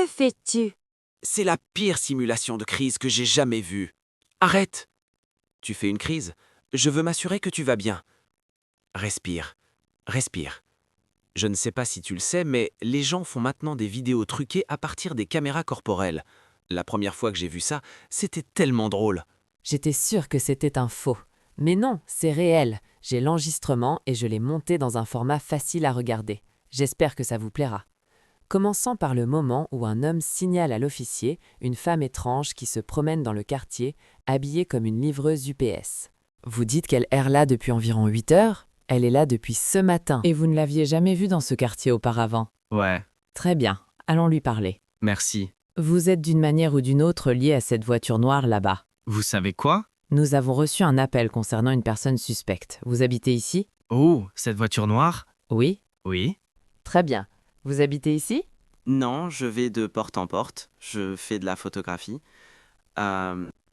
fais-tu? C'est la pire simulation de crise que j'ai jamais vue. Arrête! Tu fais une crise. Je veux m'assurer que tu vas bien. Respire. Respire. Je ne sais pas si tu le sais, mais les gens font maintenant des vidéos truquées à partir des caméras corporelles. La première fois que j'ai vu ça, c'était tellement drôle. J'étais sûre que c'était un faux. Mais non, c'est réel. J'ai l'enregistrement et je l'ai monté dans un format facile à regarder. J'espère que ça vous plaira. Commençons par le moment où un homme signale à l'officier une femme étrange qui se promène dans le quartier, habillée comme une livreuse UPS. Vous dites qu'elle erre là depuis environ 8 heures? Elle est là depuis ce matin. Et vous ne l'aviez jamais vue dans ce quartier auparavant? Ouais, Très bien, allons lui parler. merci. Vous êtes d'une manière ou d'une autre lié à cette voiture noire là-bas. Vous savez quoi? Nous avons reçu un appel concernant une personne suspecte. Vous habitez ici? Oh, cette voiture noire? Oui? Oui. Très bien. Vous habitez ici? Non, je vais de porte en porte. Je fais de la photographie.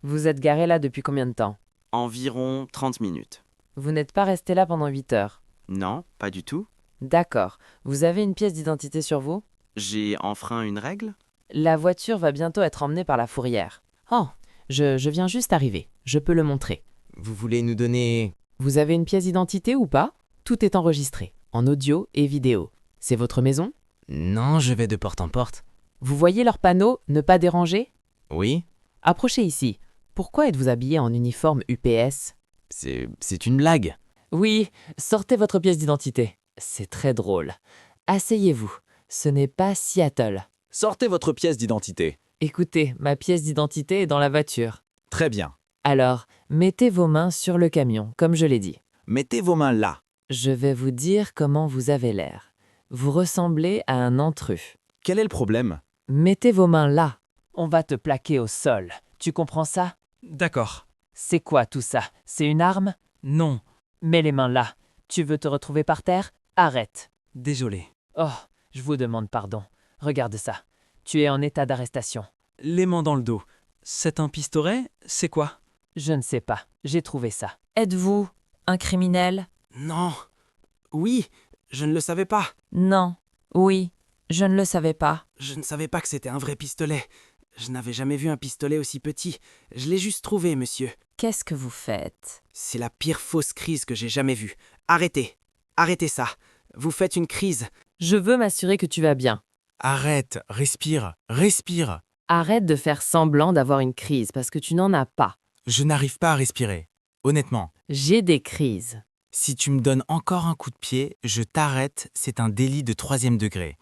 Vous êtes garé là depuis combien de temps? Environ 30 minutes. Vous n'êtes pas resté là pendant 8 heures. Non, pas du tout. D'accord. Vous avez une pièce d'identité sur vous? J'ai enfreint une règle. La voiture va bientôt être emmenée par la fourrière. Oh, je viens juste arriver. Je peux le montrer. Vous voulez nous donner... Vous avez une pièce d'identité ou pas? Tout est enregistré, en audio et vidéo. C'est votre maison? Non, je vais de porte en porte. Vous voyez leur panneau « Ne pas déranger » ? Oui, Approchez ici. Pourquoi êtes-vous habillé en uniforme UPS? c'est une blague. Oui, sortez votre pièce d'identité. C'est très drôle. Asseyez-vous. Ce n'est pas Seattle. Sortez votre pièce d'identité. Écoutez, ma pièce d'identité est dans la voiture. Très bien. Alors, mettez vos mains sur le camion, comme je l'ai dit. Mettez vos mains là. Je vais vous dire comment vous avez l'air. Vous ressemblez à un intrus. Quel est le problème? Mettez vos mains là. On va te plaquer au sol. Tu comprends ça? D'accord. C'est quoi tout ça? C'est une arme? Non, Mets les mains là. Tu veux te retrouver par terre? Arrête. désolé. Oh, je vous demande pardon. Regarde ça. Tu es en état d'arrestation. Les mains dans le dos. C'est un pistolet? C'est quoi? Je ne sais pas. J'ai trouvé ça. Êtes-vous un criminel? Non. Oui, je ne le savais pas. Non. Oui. Je ne le savais pas. Je ne savais pas que c'était un vrai pistolet. Je n'avais jamais vu un pistolet aussi petit. Je l'ai juste trouvé, monsieur. Qu'est-ce que vous faites? C'est la pire fausse crise que j'ai jamais vue. Arrêtez. Arrêtez ça. Vous faites une crise. Je veux m'assurer que tu vas bien. Arrête, respire, respire. Arrête de faire semblant d'avoir une crise parce que tu n'en as pas. Je n'arrive pas à respirer. Honnêtement, J'ai des crises. si tu me donnes encore un coup de pied, je t'arrête, c'est un délit de 3e degré.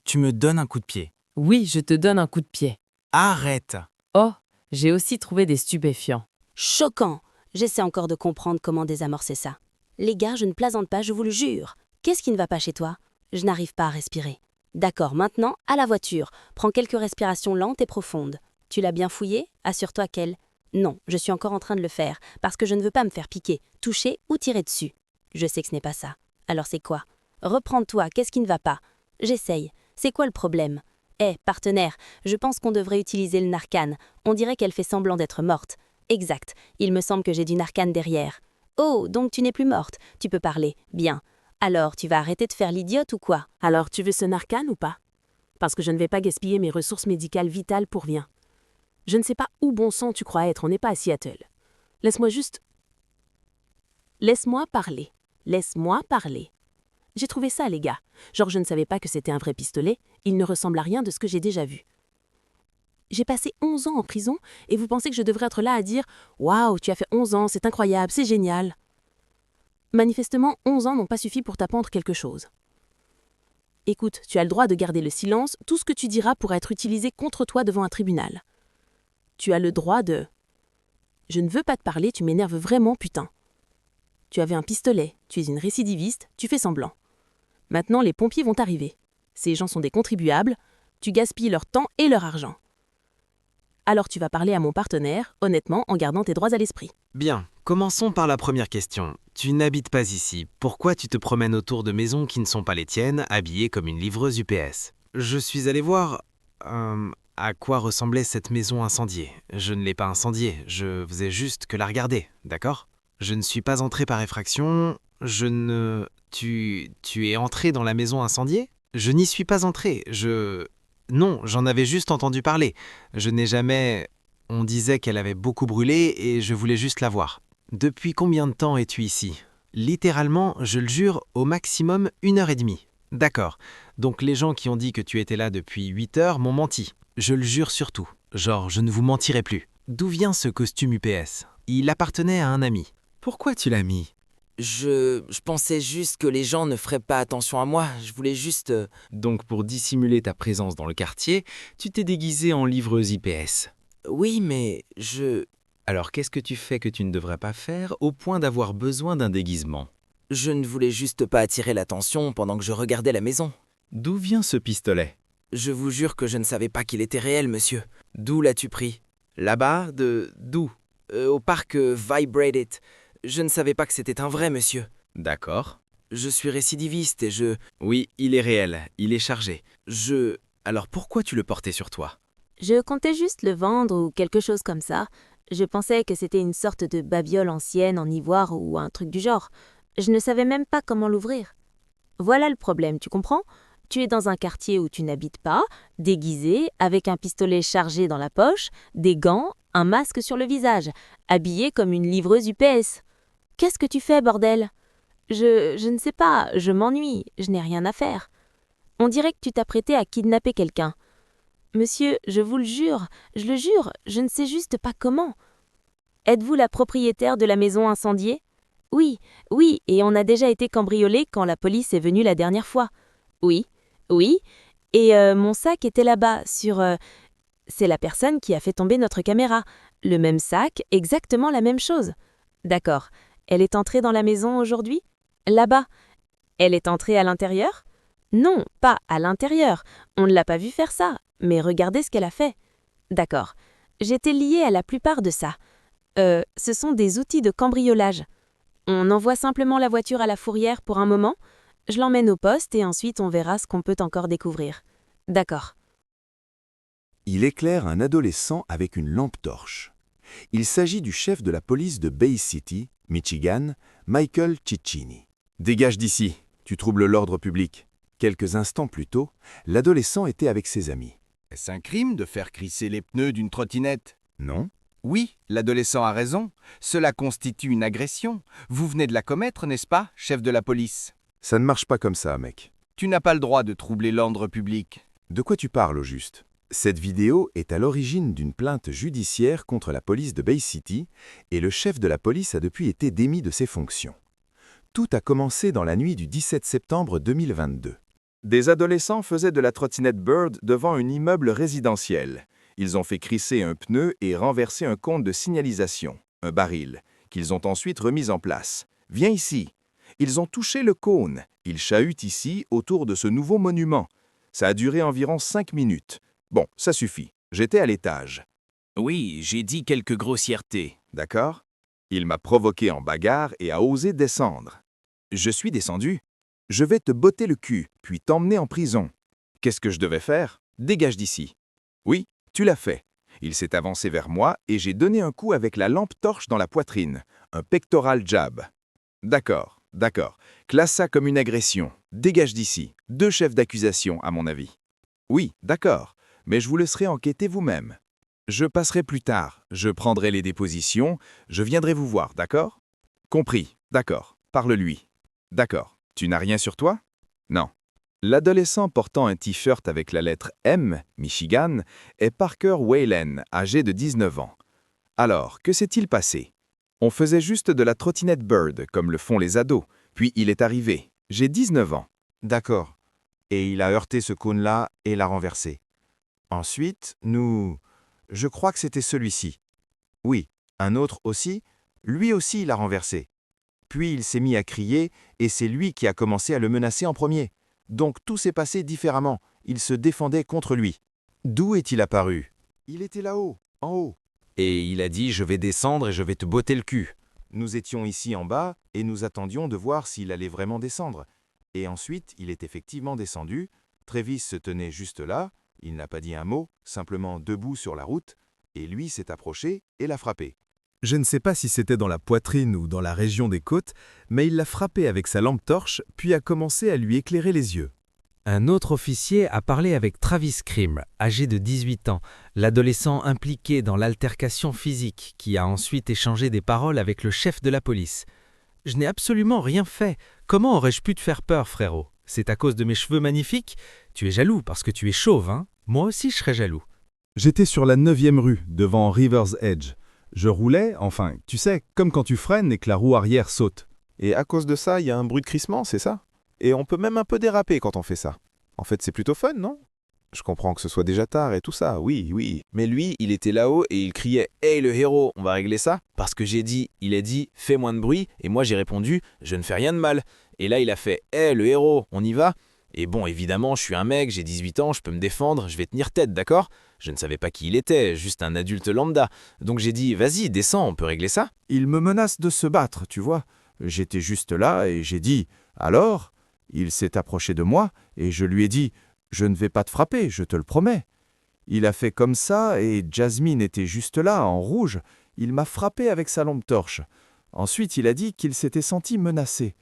Tu me donnes un coup de pied. Oui, je te donne un coup de pied. Arrête. Oh, j'ai aussi trouvé des stupéfiants. Choquant. J'essaie encore de comprendre comment désamorcer ça. Les gars, je ne plaisante pas, je vous le jure. Qu'est-ce qui ne va pas chez toi? Je n'arrive pas à respirer. D'accord, maintenant, à la voiture. Prends quelques respirations lentes et profondes. Tu l'as bien fouillée? Assure-toi qu'elle... Non, je suis encore en train de le faire, parce que je ne veux pas me faire piquer, toucher ou tirer dessus. Je sais que ce n'est pas ça. Alors c'est quoi? Reprends-toi, qu'est-ce qui ne va pas? J'essaye. C'est quoi le problème? Partenaire, je pense qu'on devrait utiliser le Narcan. On dirait qu'elle fait semblant d'être morte. Exact, il me semble que j'ai du Narcan derrière. Oh, donc tu n'es plus morte, tu peux parler, bien. Alors, tu vas arrêter de faire l'idiote ou quoi? Alors, tu veux ce Narcan ou pas? Parce que je ne vais pas gaspiller mes ressources médicales vitales pour rien. Je ne sais pas où bon sang tu crois être, on n'est pas à Seattle. Laisse-moi juste... Laisse-moi parler. Laisse-moi parler. J'ai trouvé ça, les gars. Genre, je ne savais pas que c'était un vrai pistolet, il ne ressemble à rien de ce que j'ai déjà vu. J'ai passé 11 ans en prison, et vous pensez que je devrais être là à dire « Waouh, tu as fait 11 ans, c'est incroyable, c'est génial !» Manifestement, 11 ans n'ont pas suffi pour t'apprendre quelque chose. Écoute, tu as le droit de garder le silence, tout ce que tu diras pourra être utilisé contre toi devant un tribunal. Tu as le droit de... Je ne veux pas te parler, tu m'énerves vraiment, putain. Tu avais un pistolet, tu es une récidiviste, tu fais semblant. Maintenant, les pompiers vont arriver. Ces gens sont des contribuables, tu gaspilles leur temps et leur argent. Alors tu vas parler à mon partenaire, honnêtement, en gardant tes droits à l'esprit. Bien, commençons par la première question. Tu n'habites pas ici. Pourquoi tu te promènes autour de maisons qui ne sont pas les tiennes, habillée comme une livreuse UPS? Je suis allé voir... à quoi ressemblait cette maison incendiée. Je ne l'ai pas incendiée, je faisais juste que la regarder, d'accord? Je ne suis pas entré par effraction, je ne... Tu es entré dans la maison incendiée? Je n'y suis pas entré, Non, j'en avais juste entendu parler. Je n'ai jamais... On disait qu'elle avait beaucoup brûlé et je voulais juste la voir. Depuis combien de temps es-tu ici? Littéralement, je le jure, au maximum 1h30. D'accord. Donc les gens qui ont dit que tu étais là depuis 8 heures m'ont menti. Je le jure surtout. Genre, je ne vous mentirai plus. D'où vient ce costume UPS? Il appartenait à un ami. Pourquoi tu l'as mis? Je pensais juste que les gens ne feraient pas attention à moi. Je voulais juste... Donc pour dissimuler ta présence dans le quartier, tu t'es déguisé en livreuse IPS. Oui, mais Alors qu'est-ce que tu fais que tu ne devrais pas faire au point d'avoir besoin d'un déguisement? je ne voulais juste pas attirer l'attention pendant que je regardais la maison. D'où vient ce pistolet? Je vous jure que je ne savais pas qu'il était réel, monsieur. D'où l'as-tu pris? Là-bas, d'où? Au parc Vibrate It. Je ne savais pas que c'était un vrai, monsieur. D'accord. Je suis récidiviste et Oui, il est réel, il est chargé. je... Alors pourquoi tu le portais sur toi? Je comptais juste le vendre ou quelque chose comme ça. Je pensais que c'était une sorte de babiole ancienne en ivoire ou un truc du genre. Je ne savais même pas comment l'ouvrir. Voilà le problème, tu comprends? Tu es dans un quartier où tu n'habites pas, déguisé, avec un pistolet chargé dans la poche, des gants, un masque sur le visage, habillé comme une livreuse UPS. Qu'est-ce que tu fais, bordel? Je ne sais pas, je m'ennuie, je n'ai rien à faire. On dirait que tu t'apprêtais à kidnapper quelqu'un. Monsieur, je vous le jure, je ne sais juste pas comment. Êtes-vous la propriétaire de la maison incendiée? Oui, et on a déjà été cambriolé quand la police est venue la dernière fois. Oui, et mon sac était là-bas, c'est la personne qui a fait tomber notre caméra. Le même sac, exactement la même chose. D'accord. Elle est entrée dans la maison aujourd'hui? Là-bas. Elle est entrée à l'intérieur? Non, pas à l'intérieur. On ne l'a pas vue faire ça. Mais regardez ce qu'elle a fait. D'accord. J'étais liée à la plupart de ça. Ce sont des outils de cambriolage. On envoie simplement la voiture à la fourrière pour un moment. Je l'emmène au poste et ensuite on verra ce qu'on peut encore découvrir. D'accord. Il éclaire un adolescent avec une lampe torche. Il s'agit du chef de la police de Bay City, Michigan, Michael Ciccini. « Dégage d'ici, tu troubles l'ordre public. » Quelques instants plus tôt, l'adolescent était avec ses amis. « Est-ce un crime de faire crisser les pneus d'une trottinette? » Non? Oui, l'adolescent a raison. Cela constitue une agression. Vous venez de la commettre, n'est-ce pas, chef de la police? Ça ne marche pas comme ça, mec. Tu n'as pas le droit de troubler l'ordre public. De quoi tu parles au juste? Cette vidéo est à l'origine d'une plainte judiciaire contre la police de Bay City et le chef de la police a depuis été démis de ses fonctions. Tout a commencé dans la nuit du 17 septembre 2022. Des adolescents faisaient de la trottinette Bird devant un immeuble résidentiel. Ils ont fait crisser un pneu et renversé un cône de signalisation, un baril, qu'ils ont ensuite remis en place. « Viens ici !» Ils ont touché le cône. Ils chahutent ici autour de ce nouveau monument. Ça a duré environ 5 minutes. Bon, ça suffit. J'étais à l'étage. Oui, j'ai dit quelques grossièretés. D'accord? Il m'a provoqué en bagarre et a osé descendre. Je suis descendu. Je vais te botter le cul, puis t'emmener en prison. Qu'est-ce que je devais faire? Dégage d'ici. Oui, tu l'as fait. Il s'est avancé vers moi et j'ai donné un coup avec la lampe torche dans la poitrine. Un pectoral jab. D'accord. Classe ça comme une agression. Dégage d'ici. 2 chefs d'accusation, à mon avis. Oui, d'accord. Mais je vous laisserai enquêter vous-même. Je passerai plus tard. Je prendrai les dépositions. Je viendrai vous voir, d'accord? Compris. D'accord. Parle-lui. D'accord. Tu n'as rien sur toi? Non. L'adolescent portant un t-shirt avec la lettre M, Michigan, est Parker Whalen, âgé de 19 ans. Alors, que s'est-il passé? On faisait juste de la trottinette Bird, comme le font les ados. Puis il est arrivé. J'ai 19 ans. D'accord. Et il a heurté ce cône-là et l'a renversé. Ensuite, Je crois que c'était celui-ci. Oui, un autre aussi. Lui aussi, il l'a renversé. Puis il s'est mis à crier et c'est lui qui a commencé à le menacer en premier. Donc tout s'est passé différemment. Il se défendait contre lui. D'où est-il apparu? Il était là-haut, en haut. Et il a dit « Je vais descendre et je vais te botter le cul ». Nous étions ici en bas et nous attendions de voir s'il allait vraiment descendre. Et ensuite, il est effectivement descendu. Travis se tenait juste là. Il n'a pas dit un mot, simplement debout sur la route. Et lui s'est approché et l'a frappé. Je ne sais pas si c'était dans la poitrine ou dans la région des côtes, mais il l'a frappé avec sa lampe torche, puis a commencé à lui éclairer les yeux. Un autre officier a parlé avec Travis Krim, âgé de 18 ans, l'adolescent impliqué dans l'altercation physique, qui a ensuite échangé des paroles avec le chef de la police. « Je n'ai absolument rien fait. Comment aurais-je pu te faire peur, frérot? C'est à cause de mes cheveux magnifiques? Tu es jaloux parce que tu es chauve, hein? Moi aussi je serais jaloux. » J'étais sur la 9e rue, devant River's Edge. Je roulais, enfin, tu sais, comme quand tu freines et que la roue arrière saute. Et à cause de ça, il y a un bruit de crissement, c'est ça? Et on peut même un peu déraper quand on fait ça. En fait, c'est plutôt fun, non? Je comprends que ce soit déjà tard et tout ça, oui, oui. Mais lui, il était là-haut et il criait « Hey le héros, on va régler ça ?» Parce que il a dit « Fais moins de bruit » et moi j'ai répondu « Je ne fais rien de mal ». Et là il a fait « Hey le héros, on y va ?» Et bon, évidemment, je suis un mec, j'ai 18 ans, je peux me défendre, je vais tenir tête, d'accord? Je ne savais pas qui il était, juste un adulte lambda. Donc j'ai dit « Vas-y, descends, on peut régler ça ?» Il me menace de se battre, tu vois. J'étais juste là et j'ai dit « Alors ?» Il s'est approché de moi et je lui ai dit « Je ne vais pas te frapper, je te le promets. » Il a fait comme ça et Jasmine était juste là, en rouge. Il m'a frappé avec sa lampe torche. Ensuite, il a dit qu'il s'était senti menacé.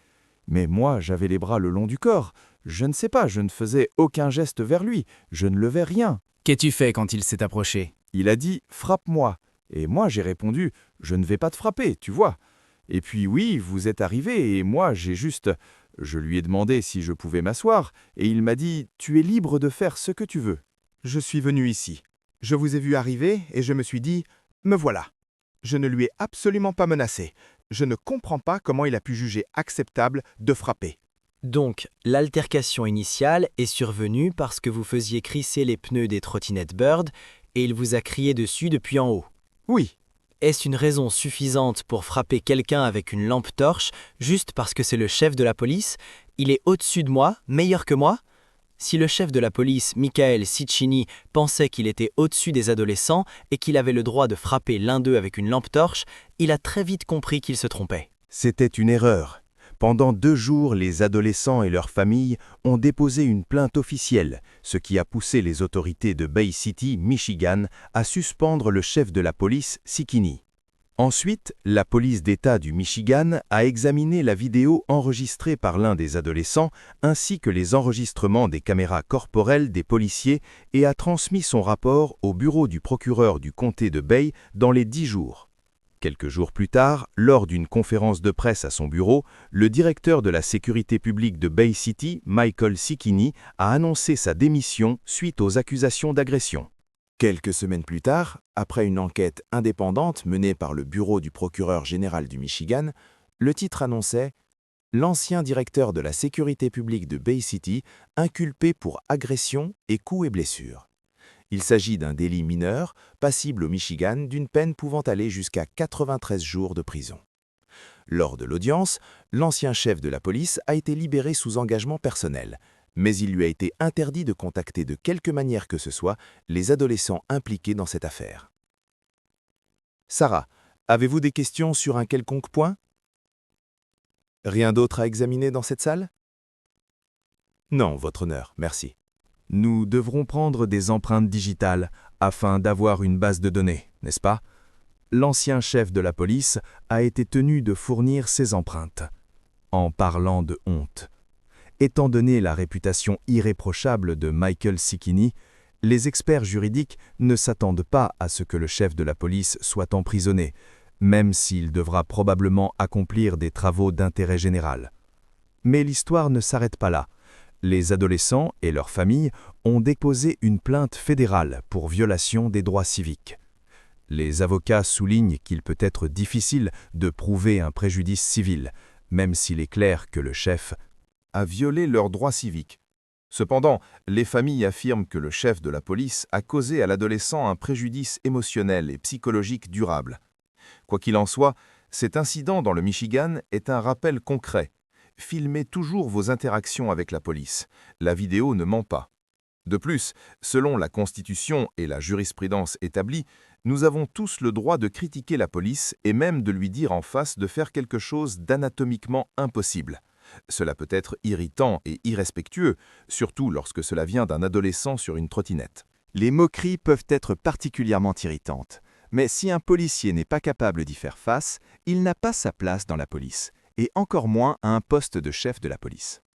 Mais moi, j'avais les bras le long du corps. Je ne sais pas, je ne faisais aucun geste vers lui. Je ne levais rien. Qu'as-tu fait quand il s'est approché? Il a dit « Frappe-moi ». Et moi, j'ai répondu « Je ne vais pas te frapper, tu vois. » Et puis oui, vous êtes arrivé et moi, j'ai juste... Je lui ai demandé si je pouvais m'asseoir et il m'a dit « Tu es libre de faire ce que tu veux. » Je suis venu ici. Je vous ai vu arriver et je me suis dit « Me voilà ». Je ne lui ai absolument pas menacé. Je ne comprends pas comment il a pu juger acceptable de frapper. Donc, l'altercation initiale est survenue parce que vous faisiez crisser les pneus des trottinettes Bird et il vous a crié dessus depuis en haut. Oui. Est-ce une raison suffisante pour frapper quelqu'un avec une lampe torche juste parce que c'est le chef de la police? Il est au-dessus de moi, meilleur que moi? Si le chef de la police, Michael Ciccini, pensait qu'il était au-dessus des adolescents et qu'il avait le droit de frapper l'un d'eux avec une lampe torche, il a très vite compris qu'il se trompait. C'était une erreur. Pendant 2 jours, les adolescents et leurs familles ont déposé une plainte officielle, ce qui a poussé les autorités de Bay City, Michigan, à suspendre le chef de la police, Ciccini. Ensuite, la police d'État du Michigan a examiné la vidéo enregistrée par l'un des adolescents ainsi que les enregistrements des caméras corporelles des policiers et a transmis son rapport au bureau du procureur du comté de Bay dans les 10 jours. Quelques jours plus tard, lors d'une conférence de presse à son bureau, le directeur de la sécurité publique de Bay City, Michael Ciccini, a annoncé sa démission suite aux accusations d'agression. Quelques semaines plus tard, après une enquête indépendante menée par le bureau du procureur général du Michigan, le titre annonçait « L'ancien directeur de la sécurité publique de Bay City inculpé pour agression et coups et blessures ». Il s'agit d'un délit mineur, passible au Michigan d'une peine pouvant aller jusqu'à 93 jours de prison. Lors de l'audience, l'ancien chef de la police a été libéré sous engagement personnel, mais il lui a été interdit de contacter de quelque manière que ce soit les adolescents impliqués dans cette affaire. Sarah, avez-vous des questions sur un quelconque point? Rien d'autre à examiner dans cette salle? Non, votre honneur, merci. Nous devrons prendre des empreintes digitales afin d'avoir une base de données, n'est-ce pas? L'ancien chef de la police a été tenu de fournir ces empreintes. En parlant de honte. Étant donné la réputation irréprochable de Michael Ciccini, les experts juridiques ne s'attendent pas à ce que le chef de la police soit emprisonné, même s'il devra probablement accomplir des travaux d'intérêt général. Mais l'histoire ne s'arrête pas là. Les adolescents et leurs familles ont déposé une plainte fédérale pour violation des droits civiques. Les avocats soulignent qu'il peut être difficile de prouver un préjudice civil, même s'il est clair que le chef a violé leurs droits civiques. Cependant, les familles affirment que le chef de la police a causé à l'adolescent un préjudice émotionnel et psychologique durable. Quoi qu'il en soit, cet incident dans le Michigan est un rappel concret. Filmez toujours vos interactions avec la police. La vidéo ne ment pas. De plus, selon la Constitution et la jurisprudence établie, nous avons tous le droit de critiquer la police et même de lui dire en face de faire quelque chose d'anatomiquement impossible. Cela peut être irritant et irrespectueux, surtout lorsque cela vient d'un adolescent sur une trottinette. Les moqueries peuvent être particulièrement irritantes, mais si un policier n'est pas capable d'y faire face, il n'a pas sa place dans la police, et encore moins à un poste de chef de la police.